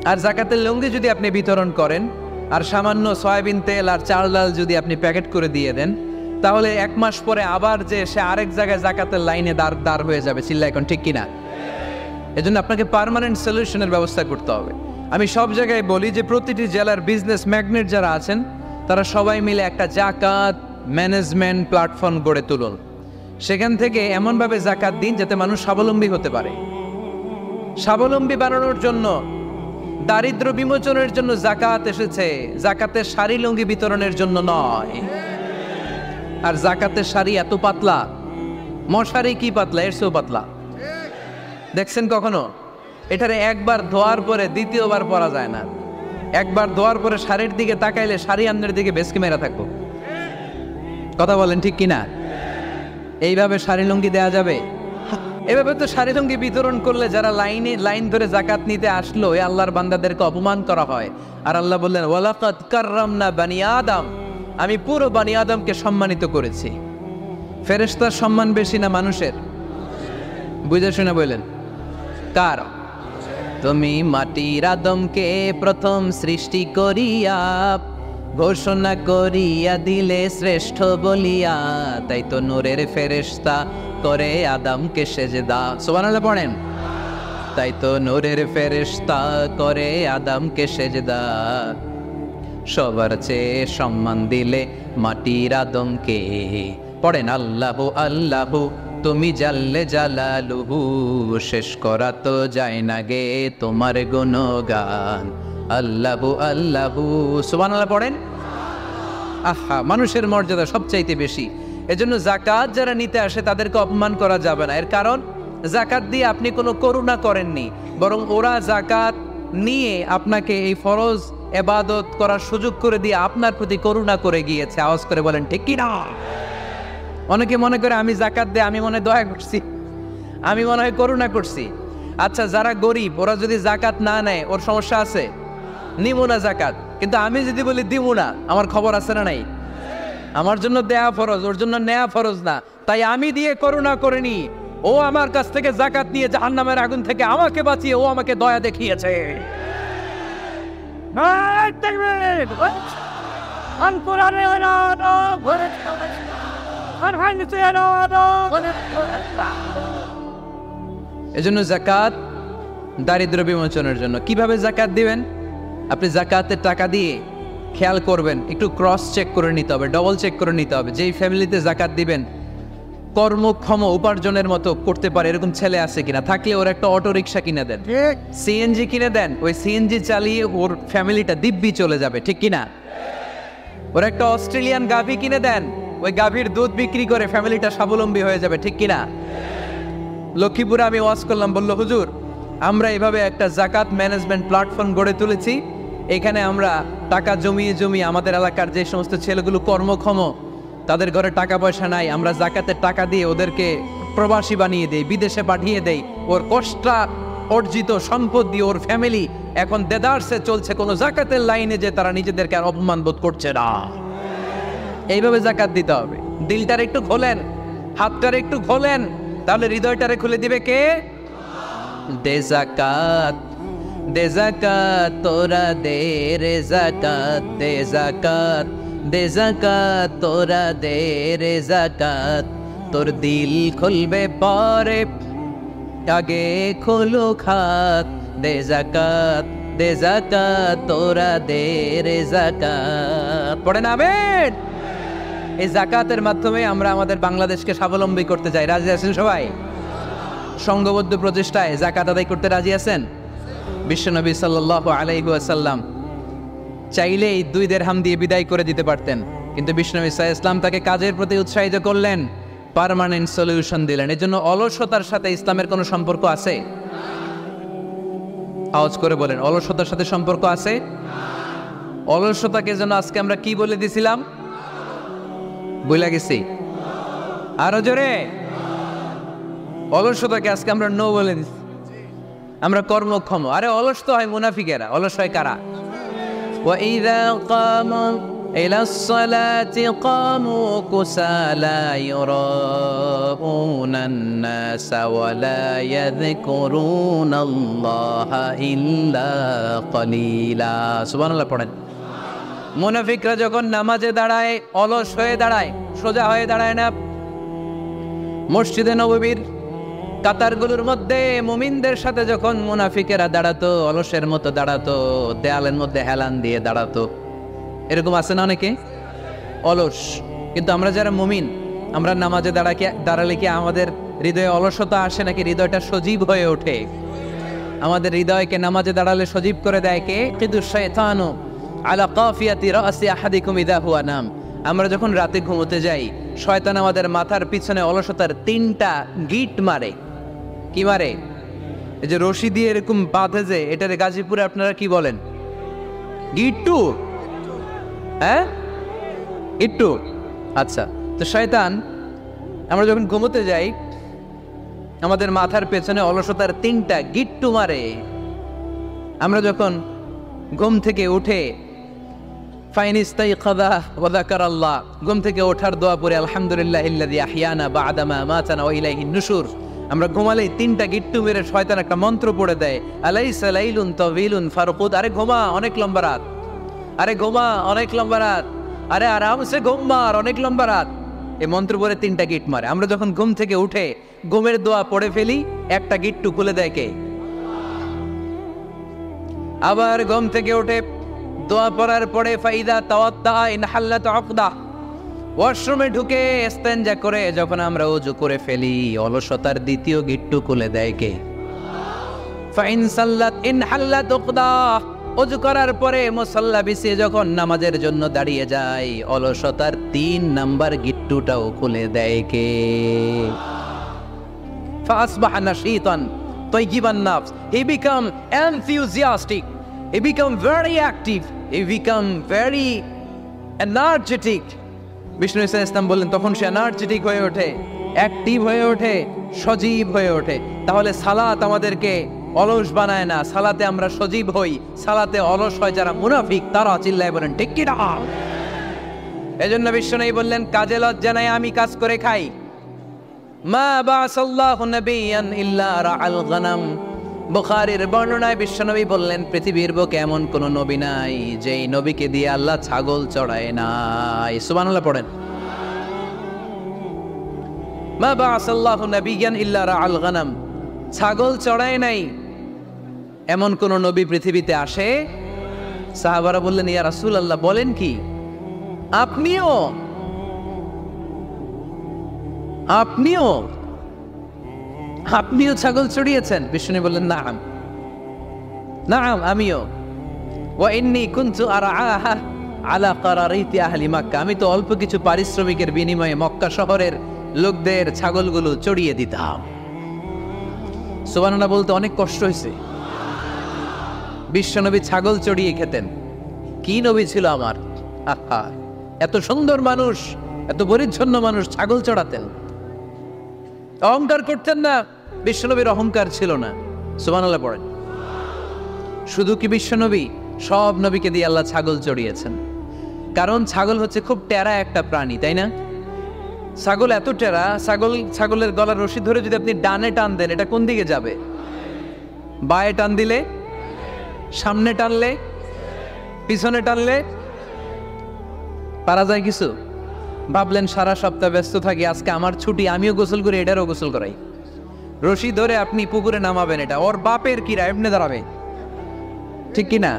আর জাকাতের লুঙ্গি যদি আপনি বিতরণ করেন আর সামান্য সয়াবিন তেল আর চাল ডাল যদি আপনি প্যাকেট করে দিয়ে দেন, তাহলে 1 মাস পরে আবার যে সে আরেক জায়গায় জাকাতের লাইনে দাঁড় হয়ে যাবে। চিল্লা এখন ঠিক কিনা? এজন্য আপনাকে পার্মানেন্ট সলিউশনের ব্যবস্থা করতে হবে। আমি সব জায়গায় বলি যে প্রতিটি জেলার বিজনেস ম্যাগনেট যারা আছেন তারা সবাই মিলে একটা জাকাত ম্যানেজমেন্ট প্ল্যাটফর্ম গড়ে তুলুন। সেখান থেকে এমনভাবে জাকাত দিন যাতে মানুষ স্বাবলম্বী হতে পারে। স্বাবলম্বী বানানোর জন্য, দারিদ্র বিমোচনের জন্য জাকাত এসেছে, জাকাতের শাড়ি লুঙ্গি বিতরণের জন্য নয়। আর জাকাতের শাড়ি এত পাতলা, মশারি কি পাতলা, এর চেয়েও পাতলা। দেখছেন কখনো? এটারে একবার ধোয়ার পরে দ্বিতীয়বার পরা যায় না। একবার ধোয়ার পরে শাড়ির দিকে তাকাইলে শাড়ি আমনের দিকে বেশকি মেরা থাকবো। কথা বলেন ঠিক কিনা? এইভাবে শাড়ি লুঙ্গি দেয়া যাবে? এভাবে তো শাড়ি লুঙ্গি বিতরণ করলে যারা লাইন ধরে জাকাত নিতে আসলো, এই আল্লাহর বান্দাদেরকে অপমান করা হয়। আর আল্লাহ বললেন, ওয়ালাকাদ কাররামনা বানি আদম, আমি পুরো বানি আদমকে সম্মানিত করেছি। ফেরেশতার সম্মান বেশি না মানুষের? বুঝে শুনে বললেন, কার? তুমি মাটির আদমকে প্রথম সৃষ্টি করিয়া ঘোষণা করিয়া দিলে শ্রেষ্ঠ বলিয়া, তাই তো নূরের ফেরেশতা করে আদমকে সেজদা। সুবহানাল্লাহ পড়েন। তাই তো নূরের ফেরেশতা করে আদমকে সেজদা, সবার চেয়ে সম্মান দিলে মাটির আদমকে। পড়েন, আল্লাহু আল্লাহু তুমি জাল্লে জালালুহু, শেষ করা তো যায় না গে তোমার গুণগান। আল্লাহু আল্লাহু, সুবহানাল্লাহ পড়েন। আহা, মানুষের মর্যাদা সবচাইতে বেশি। এজন্য জাকাত যারা নিতে আসে তাদেরকে অপমান করা যাবে না। এর কারণ, জাকাত দিয়ে আপনি কোনো করুণা করেননি, বরং ওরা জাকাত নিয়ে আপনাকে এই ফরজ ইবাদত করার সুযোগ করে দিয়ে আপনার প্রতি করুণা করে গিয়েছে। আওয়াজ করে বলেন ঠিক কি না? অনেকে মনে করে আমি জাকাত দিয়ে আমি মনে দয়া করছি, আমি মনে হয় করুণা করছি। আচ্ছা, যারা গরিব ওরা যদি জাকাত না নেয় ওর সমস্যা আছে? নিবো না জাকাত। কিন্তু আমি যদি বলি দিব না, আমার খবর আছে না নাই? আমার জন্য দেয়া ফরজ, ওর জন্য নেয়া ফরজ না। তাই আমি দিয়ে করুণা করিনি, ও আমার কাছ থেকে জাকাত নিয়ে জাহান্নামের আগুন থেকে আমাকে বাঁচিয়ে ও আমাকে দয়া দেখিয়েছে। এজন্য যাকাত দারিদ্র বিমোচনের জন্য। কিভাবে যাকাত দিবেন? আপনি যাকাতের টাকা দিয়ে খেয়াল করবেন, একটু ক্রস চেক করে নিতে হবে, ডবল চেক করে নিতে হবে। যেই ফ্যামিলিতে যাকাত দিবেন কর্মক্ষম উপার্জনের মতো করতে পারে এরকম ছেলে আছে কিনা, থাকলে ওর একটা অটো রিক্সা কিনে দেন, সিএনজি কিনে দেন, ওই সিএনজি চালিয়ে ওর ফ্যামিলিটা দিব্যি চলে যাবে, ঠিক কিনা? ওর একটা অস্ট্রেলিয়ান গাভী কিনে দেন, ওই গাভীর দুধ বিক্রি করে ফ্যামিলিটা স্বাবলম্বী হয়ে যাবে, ঠিক কিনা? লক্ষ্মীপুরে আমি ওয়াজ করলাম, বললো হুজুর আমরা এভাবে একটা যাকাত ম্যানেজমেন্ট প্ল্যাটফর্ম গড়ে তুলেছি, এখানে আমরা টাকা জমিয়ে জমিয়ে আমাদের এলাকার যে সমস্ত ছেলেগুলো কর্মক্ষম, তাদের ঘরে টাকা পয়সা নাই, আমরা যাকাতের টাকা দিয়ে ওদেরকে প্রবাসী বানিয়ে দেই, বিদেশে পাঠিয়ে দেই, ওর কষ্ট অর্জিত সম্পদ দিয়ে ওর ফ্যামিলি এখন দেদারসে চলছে, কোনো যাকাতের লাইনে যে তারা নিজেদেরকে আর অপমান বোধ করছে না। এইভাবে যাকাত দিতে হবে। দিলটার একটু খোলেন, হাতটার একটু খোলেন, তাহলে হৃদয়টারে খুলে দিবে কে? দে যাকাত, দে যাকাত তোরা দে রে যাকাত, দে যাকাত, দে যাকাত তোরা দে রে যাকাত, তোর দিল খুলবে পরে আগে খোলো খাত, দে যাকাত, দে যাকাত তোরা দে রে যাকাত। পড়েন আমিন। এই যাকাতের মাধ্যমে আমরা আমাদের বাংলাদেশকে স্বাবলম্বী করতে চাই। রাজি আছেন সবাই? সংঘবদ্ধ প্রচেষ্টায় যাকাত আদায় করতে রাজি আছেন? বিশ্বনবী সাল্লাল্লাহু আলাইহি ওয়াসাল্লাম চাইলেই 2 দিরহাম দিয়ে বিদায় করে দিতে পারতেন, কিন্তু বিশ্বনবী সাল্লাল্লাহু আলাইহি ওয়াসাল্লাম তাকে কাজের প্রতি উৎসাহিত করলেন, পার্মানেন্ট সলিউশন দিলেন। এজন্য অলসতার সাথে ইসলামের কোনো সম্পর্ক আছে? আওয়াজ করে বলেন, অলসতার সাথে সম্পর্ক আছে? অলসতাকে যেন আজকে আমরা কি বলে দিছিলাম? বইলা গেছি? আরো জোরে। অলসতাকে আজকে আমরা নো বলে দিচ্ছি, আমরা কর্মক্ষম। আরে অলস তো হয় মুনাফিকেরা, অলস হয় কারা? وَإِذَا قَامُوا إِلَى الصَّلَاةِ قَامُوا كُسَالَى يُرَاءُونَ النَّاسَ وَلَا يَذْكُرُونَ اللَّهَ إِلَّا قَلِيلًا। সুবহানাল্লাহ পড়েন। মুনাফিকরা যখন নামাজে দাঁড়ায় অলস হয়ে দাঁড়ায়, সোজা হয়ে দাঁড়ায় না। মসজিদে নববীর কাতারগুলোর মধ্যে মুমিনদের সাথে যখন মুনাফিকেরা দাঁড়াতো, অলসের মতো দাঁড়াতো, দেয়ালের মধ্যে হেলান দিয়ে দাঁড়াতো। এরকম আছে না অনেকে অলস? কিন্তু আমরা যারা মুমিন, আমরা নামাজে দাঁড়ালে কি আমাদের হৃদয়ে অলসতা আসে নাকি হৃদয়টা সজীব হয়ে ওঠে? আমাদের হৃদয়কে নামাজে দাঁড়ালে সজীব করে দেয় কে? কিদুশ শাইতানু আলা কাফিয়াতি রাসি আহাদিকুম ইযা হুয়া নাম। আমরা যখন রাতে ঘুমোতে যাই, শয়তান আমাদের মাথার পিছনে অলসতার 3টা গিট মারে। কি মারে? এই যে রশি দিয়ে এরকম বাঁধে, যে এটারে গাজীপুরে আপনারা কি বলেন? গিট্টু? হ্যাঁ, গিট্টু। আচ্ছা, তো শয়তান আমরা যখন ঘুমোতে যাই আমাদের মাথার পেছনে অলসতার 3টা গিট্টু মারে। আমরা যখন ঘুম থেকে উঠে ফাইনিস্তাইকাযা ওয়া যাকারাল্লাহ, ঘুম থেকে ওঠার দোয়া পড়ে আলহামদুলিল্লাহিল্লাযী আহইয়ানা বা'দা মা আমাতানা ওয়া ইলাইহিন নুশুর, আমরা ঘুমালেই 3টা গিট্টু মেরে শয়তান একটা মন্ত্র পড়ে দেয়, আলাইসা লাইলুন তাওয়িলুন ফারকুদ। আরে ঘুমা, অনেক লম্বা রাত, আরে ঘুমা, অনেক লম্বা রাত, আরে আরামসে ঘুম মার, অনেক লম্বা রাত। এই মন্ত্র পড়ে 3টা গিট মারে। আমরা যখন ঘুম থেকে উঠে ঘুমের দোয়া পড়ে ফেলি, একটা গিট্টু খুলে দেয় কে? আবার ঘুম থেকে উঠে দোয়া পড়ার পরে ফাইদা তাওয়াদ্দা ইনহাল্লাত উকদা, ওয়াশরুমে ঢুকে ইস্তেনজা করে যখন আমরা ওযু করে ফেলি, অলসতার 2য় গিট্টু খুলে দেয় কে? ফাইন সাল্লাত ইনহাল্লাত উকদা, ওযু করার পরে মুসাল্লা বিছিয়ে যখন নামাজের জন্য দাঁড়িয়ে যায়, অলসতার 3 নাম্বার গিট্টুটাও খুলে দেয় কে? ফাসবাহা নাশীতান তাইয়িবান নাফস, he become enthusiastic, he become very active, he become very energetic। Bishnu Islam বললেন তখন সে এনার্জেটিক হয়ে ওঠে, অ্যাক্টিভ হয়ে ওঠে, সজীব হয়ে ওঠে। তাহলে সালাত আমাদেরকে অলস বানায় না, সালাতে আমরা সজীব হই। সালাতে অলস হয় যারা মুনাফিক, তারা চিল্লায় বলেন ঠিক কি না? এজন্য বিষ্ণু বললেন কাজে লজ্জা নাই, আমি কাজ করে খাই। মা বাসাল্লাহু নাবিয়ান ইল্লা রাআল গনাম বুখারীর বর্ণনায় বিশ্বনবী বললেন, পৃথিবীর বুকে এমন কোন নবী নাই যেই নবীকে দিয়ে আল্লাহ ছাগল চড়ায় নাই। সুবহানাল্লাহ পড়েন। মা বাআসাল্লাহু নাবিয়্যান ইল্লা রাআল গানাম, ছাগল চড়ায় নাই এমন কোন নবী পৃথিবীতে আসে? সাহাবারা বললেন, ইয়া রাসূলুল্লাহ, বলেন কি, আপনিও আপনিও আপনিও ছাগল চড়িয়েছেন? বিষ্ণু বললেন, নাম নাম, আমিও। ওয়া ইন্নী কুনতু আরআহা আলা কারারিতি আহলি মক্কা, আমি তো অল্প কিছু পারিশ্রমিকের বিনিময়ে মক্কা শহরের লোকদের ছাগলগুলো চড়িয়ে দিতাম। সুবহানাল্লাহ বলতে অনেক কষ্ট হয়েছে। বিশ্বনবী ছাগল চড়িয়ে খেতেন। কি নবী ছিল আমার! আহা, এত সুন্দর মানুষ, এত পরিচ্ছন্ন মানুষ, ছাগল চড়াতেন। অহংকার করতেন না, বিশ্বনবীর অহংকার ছিল না। সুবহানাল্লাহ পড়েন। শুধু কি বিশ্বনবী, সব নবীকে দিয়ে আল্লাহ ছাগল চড়িয়েছেন। কারণ ছাগল হচ্ছে খুব টেরা একটা প্রাণী, তাই না? ছাগল এত টেরা, ছাগলের গলার রশি ধরে যদি আপনি ডানে টান দেন, এটা কোন দিকে যাবে? বায়ে টান দিলে, সামনে টানলে, পিছনে টানলে পারা যায় কিছু? ভাবলেন সারা সপ্তাহ ব্যস্ত থাকি, আজকে আমার ছুটি, আমিও গোসল করি, এটারও গোসল করাই। রশি ধরে আপনি পুকুরে নামাবেন, এটা ওর বাপের কিরা এমনি দাঁড়াবে, ঠিক কি না?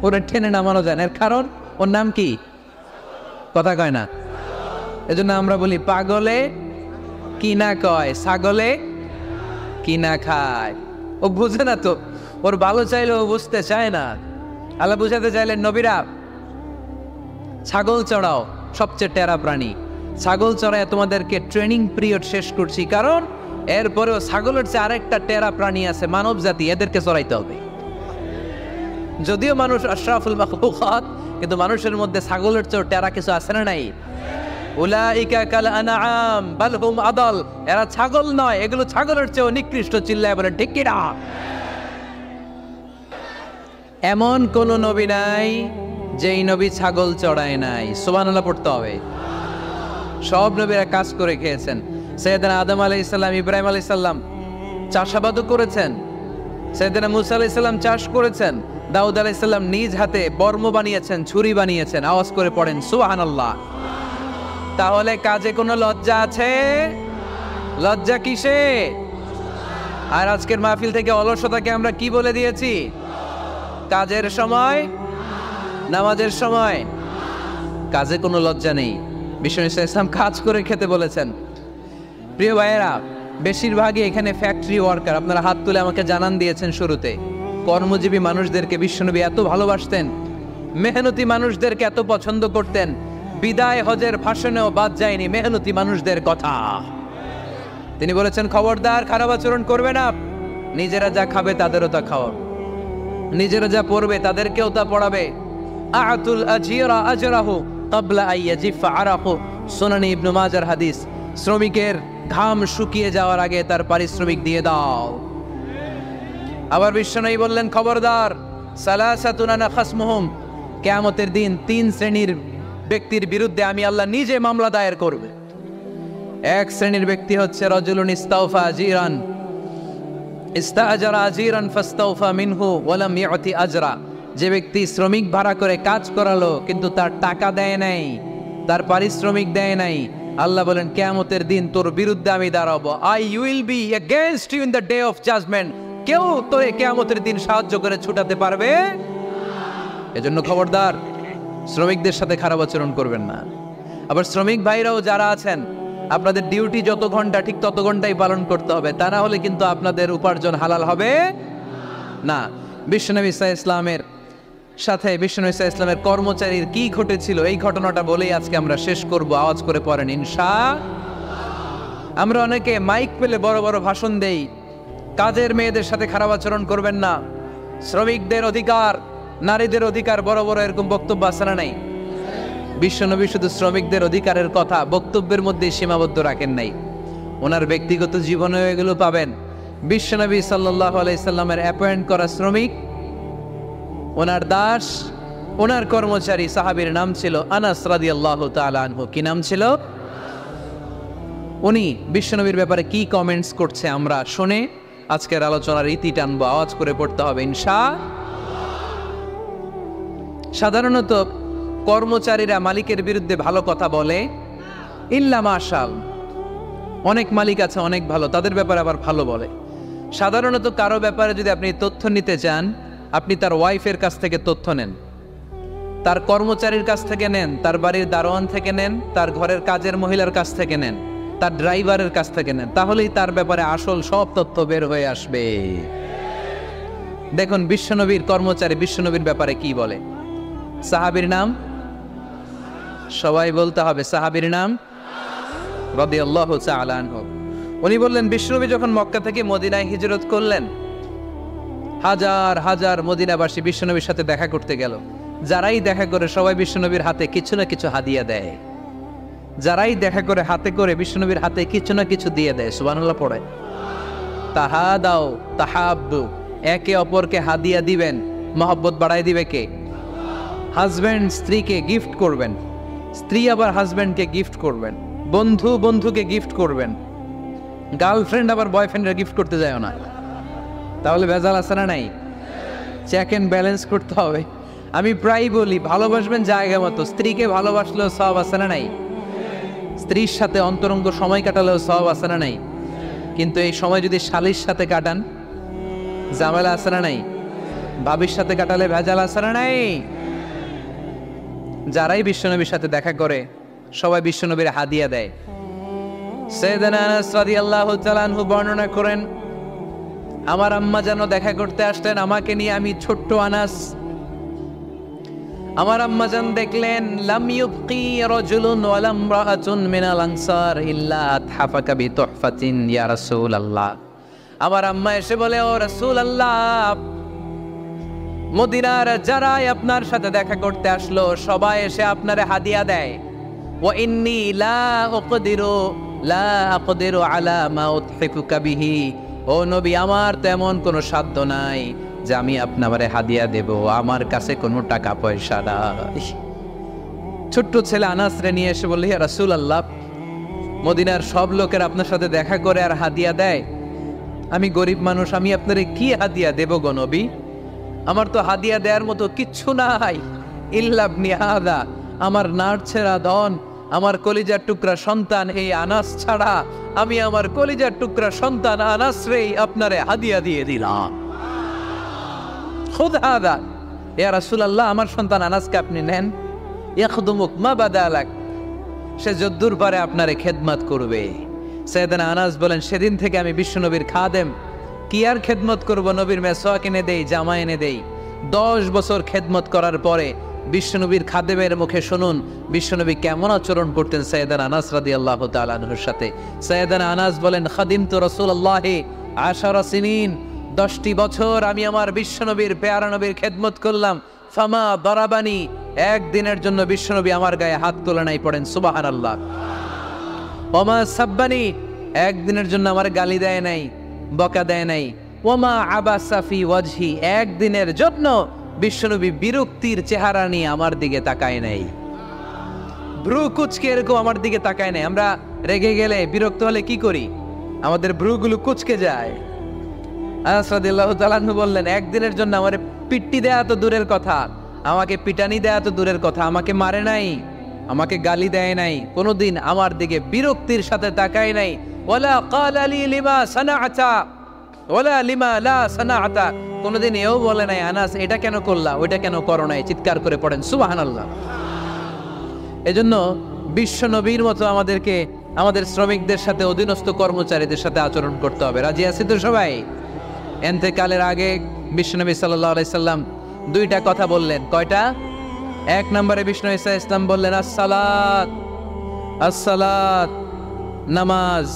ওরা টেনে নামানো যায় না। এর কারণ ওর নাম কি? কথা কয় না। এজন্য আমরা বলি, পাগলে কি না কয়, ছাগলে কি না খায়। ও বুঝে না তো, ওর ভালো চাইলে ও বুঝতে চায় না। আল্লাহ বুঝাতে চাইলেন, নবীরা ছাগল চড়াও, সবচেয়ে টেরা প্রাণী। ছাগল চড়ায় তোমাদেরকে ট্রেনিং পিরিয়ড শেষ করছি, কারণ এরপরেও ছাগলের চেয়ে আরেকটা টেরা প্রাণী আছে, মানব জাতি, এদেরকে চড়াইতে হবে। যদিও মানুষ আশরাফুল মাখলুকাত, কিন্তু মানুষের মধ্যে ছাগলের চেয়ে টেরা কিছু আছে না নাই? উলাইকা কাল আনআম বাল হুম আদাল, এরা ছাগল নয়, এগুলো ছাগলের চেয়েও নিকৃষ্ট। চিল্লায় বলেন ঠিক কি না? এমন কোন নবী নাই যেই নবী ছাগল চড়ায় নাই। সুবহানাল্লাহ পড়তে হবে। সব নবীরা কাজ করে খেয়েছেন। সাইয়েদনা আদম আলাইহিস সালাম, ইব্রাহিম আলাইহিস সালাম চাষাবাদও করেছেন। সাইয়েদনা মুসা আলাইহিস সালাম চাষ করেছেন। দাউদ আলাইহিস সালাম নিজ হাতে বর্ম বানিয়েছেন, ছুরি বানিয়েছেন। আওয়াজ করে পড়েন সুবহানাল্লাহ। তাহলে কাজে কোনো লজ্জা আছে? লজ্জা কিসে? আর আজকের মাহফিল থেকে অলসতাকে আমরা কি বলে দিয়েছি? কাজের সময়, নামাজের সময় কাজে কোনো লজ্জা নেই। বিশ্বনবী সাল্লাল্লাহু আলাইহি ওয়াসাল্লাম কাজ করে খেতে বলেছেন। প্রিয় ভাইয়েরা, বেশিরভাগই এখানে ফ্যাক্টরি ওয়ার্কার। আপনারা হাত তুলে আমাকে জানান দিয়েছেন শুরুতে। কর্মজীবী মানুষদেরকে বিশ্বনবী এত ভালোবাসতেন, মেহনতি মানুষদেরকে এত পছন্দ করতেন। বিদায় হজের ভাষণেও বাদ যায়নি মেহনতি মানুষদের কথা। তিনি বলেছেন, খবরদার খারাপ আচরণ করবে না। নিজেরা যা খাবে তাদেরও তা খাওয়াও, নিজেরা যা পড়বে তাদেরকেও তা পড়াবে। আতুল আজিরা আজরাহু ক্বাবলা আইয়াজিফা আরাকু, সুনানি ইবনে মাজার হাদিস। শ্রমিকের ঘাম শুকিয়ে যাওয়ার আগে তার পারিশ্রমিক দিয়ে দাও। আবার বিশ্বনবী বললেন, খবরদার, সালাসাতুন আনা খাসমুহুম, কিয়ামতের দিন 3 শ্রেণীর ব্যক্তির বিরুদ্ধে আমি আল্লাহ নিজে মামলা দায়ের করব। এক শ্রেণীর ব্যক্তি হচ্ছে রাজুলুন ইস্তাওফা আজিরান, ইস্তাআজারা আজিরান ফাস্তাওফা মিনহু ওয়া লাম ইয়াতি আজরা, যে ব্যক্তি শ্রমিক ভাড়া করে কাজ করালো কিন্তু তার টাকা দেয় নাই, তার পারিশ্রমিক দেয় নাই। আল্লাহ বলেন, কিয়ামতের দিন তোর বিরুদ্ধে আমি দাঁড়াবো। I will be against you in the day of judgement. কেউ তোরে কিয়ামতের দিন সাহায্য করে ছুটাতে পারবে? এজন্য খবরদার, শ্রমিকদের সাথে খারাপ আচরণ করবেন না। আবার শ্রমিক ভাইরাও যারা আছেন, আপনাদের ডিউটি যত ঘন্টা ঠিক তত ঘন্টাই পালন করতে হবে, তা না হলে কিন্তু আপনাদের উপার্জন হালাল হবে না। বিশ্বনবী সাল্লাল্লাহু আলাইহি ওয়াসাল্লামের সাথে বিশ্বনবী সাল্লাল্লাহু আলাইহি ওয়াসাল্লামের কর্মচারীর কি ঘটেছিল, এই ঘটনাটা বলেই আজকে আমরা শেষ করব। আওয়াজ করে পড়েন ইনশাআল্লাহ। আমরা অনেকে মাইক পেলে বড় বড় ভাষণ দেই, কাজের মেয়েদের সাথে খারাপ আচরণ করবেন না, শ্রমিকদের অধিকার, নারীদের অধিকার, বড় বড় এরকম বক্তব্য আছে না নাই? বিশ্বনবী শুধু শ্রমিকদের অধিকারের কথা বক্তব্যের মধ্যে সীমাবদ্ধ রাখেন নাই, ওনার ব্যক্তিগত জীবনেও এগুলো পাবেন। বিশ্বনবী সাল্লাল্লাহু আলাইহি সাল্লামের অ্যাপয়েন্ট করা শ্রমিক, ওনার দাস, ওনার কর্মচারী সাহাবীর নাম ছিল আনাস রাদিয়াল্লাহু তাআলা আনহু। কি নাম ছিল? উনি বিশ্বনবীর ব্যাপারে কি কমেন্টস করছে আমরা শুনে আজকের আলোচনার ইতি টানবো, আওয়াজ করে পড়তে হবে সাধারণত কর্মচারীরা মালিকের বিরুদ্ধে ভালো কথা বলে ইল্লা মাশাল। অনেক মালিক আছে অনেক ভালো, তাদের ব্যাপারে আবার ভালো বলে। সাধারণত কারো ব্যাপারে যদি আপনি তথ্য নিতে চান, আপনি তার ওয়াইফের কাছ থেকে তথ্য নেন, তার কর্মচারীর কাছ থেকে নেন, তার বাড়ির দারোয়ান থেকে নেন, তার ঘরের কাজের মহিলার কাছ থেকে নেন, তার ড্রাইভারের কাছ থেকে নেন, তাহলেই তার ব্যাপারে আসল সব তথ্য বের হয়ে আসবে। দেখুন বিশ্বনবীর কর্মচারী বিশ্বনবীর ব্যাপারে কি বলে। সাহাবীর নাম সবাই বলতে হবে, সাহাবীর নাম রাদিয়াল্লাহু তাআলা আনহু। উনি বললেন, বিশ্বনবী যখন মক্কা থেকে মদিনায় হিজরত করলেন, হাজার হাজার মদিনাবাসী বিশ্বনবীর সাথে দেখা করতে গেল। যারাই দেখা করে সবাই বিশ্বনবীর হাতে কিছু না কিছু হাদিয়া দেয়। যারাই দেখা করে হাতে করে বিশ্বনবীর হাতে কিছু না কিছু দিয়ে দেয়। সুবহানাল্লাহ পড়ে। তাহাদাও তাহাব্বু, একে অপরকে হাদিয়া দিবেন, মহব্বত বাড়ায় দিবে কে? হাজব্যান্ড স্ত্রীকে গিফট করবেন, স্ত্রী আবার হাজব্যান্ডকে গিফট করবেন, বন্ধু বন্ধুকে গিফট করবেন, গার্লফ্রেন্ড আবার বয়ফ্রেন্ডরা গিফট করতে যায় না। তাহলে ভেজাল আছে না নাই? চেক এন্ড ব্যালেন্স করতে হবে। আমি প্রায় বলি, ভালোবাসবেন জায়গা মতো। স্ত্রীকে ভালোবাসলেও সওয়াব আছে না নাই? স্ত্রীর সাথে অন্তরঙ্গ সময় কাটালেও সওয়াব আছে না নাই? কিন্তু এই সময় যদি শালীর সাথে কাটান, ঝামেলা আছে না নাই? ভাবির সাথে কাটালে ভেজাল আছে না নাই? যারাই বিশ্বনবীর সাথে দেখা করে সবাই বিশ্বনবীর হাদিয়া দেয়। সাইয়েদনা আনাস রাদিয়াল্লাহু তাআলা আনহু বর্ণনা করেন, আমার আম্মা যেন দেখা করতে আসলেন আমাকে নিয়ে, আমি ছোট্ট আনাস। আমার আম্মা জান দেখলেন, লাম ইউবকি রাজুলুন ওয়ালা ইমরাআতুন মিনাল আনসার ইল্লা আতহাফাকা বিতুহফাতিন ইয়া রাসূলুল্লাহ। আমার আম্মা এসে বলে, ও রাসূলুল্লাহ, মদিনার যারাই আপনার সাথে দেখা করতে আসলো সবাই এসে আপনারে হাদিয়া দেয়। ওয়া ইন্নী লা আকদিরু আলা মা উতহিফুকা বিহি। ও নবী, আমার তেমন কোনো সাধ্য নাই যে আমি আপনারে হাদিয়া দেব, আমার কাছে কোনো টাকা পয়সা নাই। ছোট্ট ছেলে আনাস রে নিয়ে এসে বলল, ইয়া রাসূলুল্লাহ, মদিনার সব লোকের আপনার সাথে দেখা করে আর হাদিয়া দেয়, আমি গরিব মানুষ, আমি আপনারে কি হাদিয়া দেব গো নবী? আমার তো হাদিয়া দেওয়ার মতো কিচ্ছু নাই। ইল্লা ইবনি হাদা, আমার নাড়ছেড়া ধন, আমার কলিজার টুকরা সন্তান এই আনাস ছাড়া আমি আমার কলিজার টুকরা সন্তান আনাস রেই আপনারে হাদিয়া দিয়ে দিলাম। খুদ হাদা ইয়া রাসূলুল্লাহ, আমার সন্তান আনাসকে আপনি নেন। ইয়াখদুমুক মা বাদালাক, সে যদ্দুর পারে আপনারে খেদমত করবে। সাইয়েদনা আনাস বলেন, সেদিন থেকে আমি বিশ্বনবীর খাদেম। কি আর খেদমত করব? নবীর মেসওয়াক এনে দেই, জামা এনে দেই। 10 বছর খেদমত করার পরে বিশ্বনবীর খাদেমের মুখে শুনুন বিশ্বনবী কেমন আচরণ করতেন সাইয়েদনা আনাস রাদিয়াল্লাহু তাআলা আনহুর সাথে। সাইয়েদনা আনাস বলেন, খাদিমতু রাসূলুল্লাহি 10 সিনিন, 10টি বছর আমি আমার বিশ্বনবীর পেয়ারা নবীর খেদমত করলাম। ফামা দারাবানি, একদিনের জন্য বিশ্বনবী আমার গায়ে হাত তোলে নাই। পড়েন সুবহানাল্লাহ। ওমা সাব্বানি, একদিনের জন্য আমার গালি দেয় নাই, বকা দেয় নাই। ওমা আবাসা ফি ওয়াজহি, একদিনের জন্য বিশ্বনবী বিরক্তির চেহারা নিয়ে আমার দিকে তাকায় নাই, ভ্রু কুচকে এরকম আমার দিকে তাকায় নাই। আমরা রেগে গেলে বিরক্ত হলে কি করি? আমাদের ভ্রুগুলো কুচকে যায়। আনাস রাদিয়াল্লাহু তাআলা আনহু বললেন, একদিনের জন্য আমারে পিট্টি দেয়া তো দূরের কথা, আমাকে পিটানি দেয়া তো দূরের কথা, আমাকে মারে নাই, আমাকে গালি দেয় নাই, কোনোদিন আমার দিকে বিরক্তির সাথে তাকায় নাই। ওয়ালা ক্বালা লি লিমা সানাআতা ওয়ালা লিমা লা সানাআতা, কোনোদিন এও বলে নাই আনাস এটা কেন করলা, ওইটা কেন করো নাই। চিৎকার করে পড়েন সুবহানাল্লাহ। এজন্য বিশ্ব নবীর মতো আমাদেরকে আমাদের শ্রমিকদের সাথে, অধীনস্থ কর্মচারীদের সাথে আচরণ করতে হবে। রাজি আছি তো সবাই? এন্তেকালের আগে বিশ্বনবী সাল্লাল্লাহু আলাইহি সাল্লাম 2টা কথা বললেন। কয়টা? 1 নম্বরে বিষ্ণু ঈসা ইসলাম বললেন, আসসালাত আসসালাত, নামাজ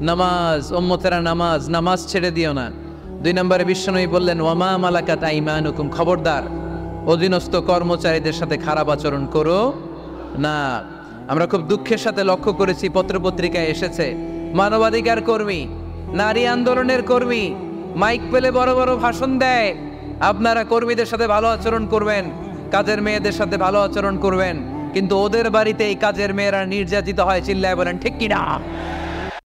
নামাজ, উম্মতেরা নামাজ, নামাজ ছেড়ে দিও না। 2 নম্বরে বিষ্ণু বললেন, ওয়ামা মালাকাত আইমানুকুম, খবরদার অধীনস্থ কর্মচারীদের সাথে খারাপ আচরণ করো না। আমরা খুব দুঃখের সাথে লক্ষ্য করেছি, পত্রপত্রিকায় এসেছে, মানবাধিকার কর্মী, নারী আন্দোলনের কর্মী মাইক পেলে বড় বড় ভাষণ দেয়, আপনারা কর্মীদের সাথে ভালো আচরণ করবেন, কাজের মেয়েদের সাথে ভালো আচরণ করবেন, কিন্তু ওদের বাড়িতে এই কাজের মেয়েরা নির্যাতিত হয়। চিল্লায় বলেন ঠিক কিনা?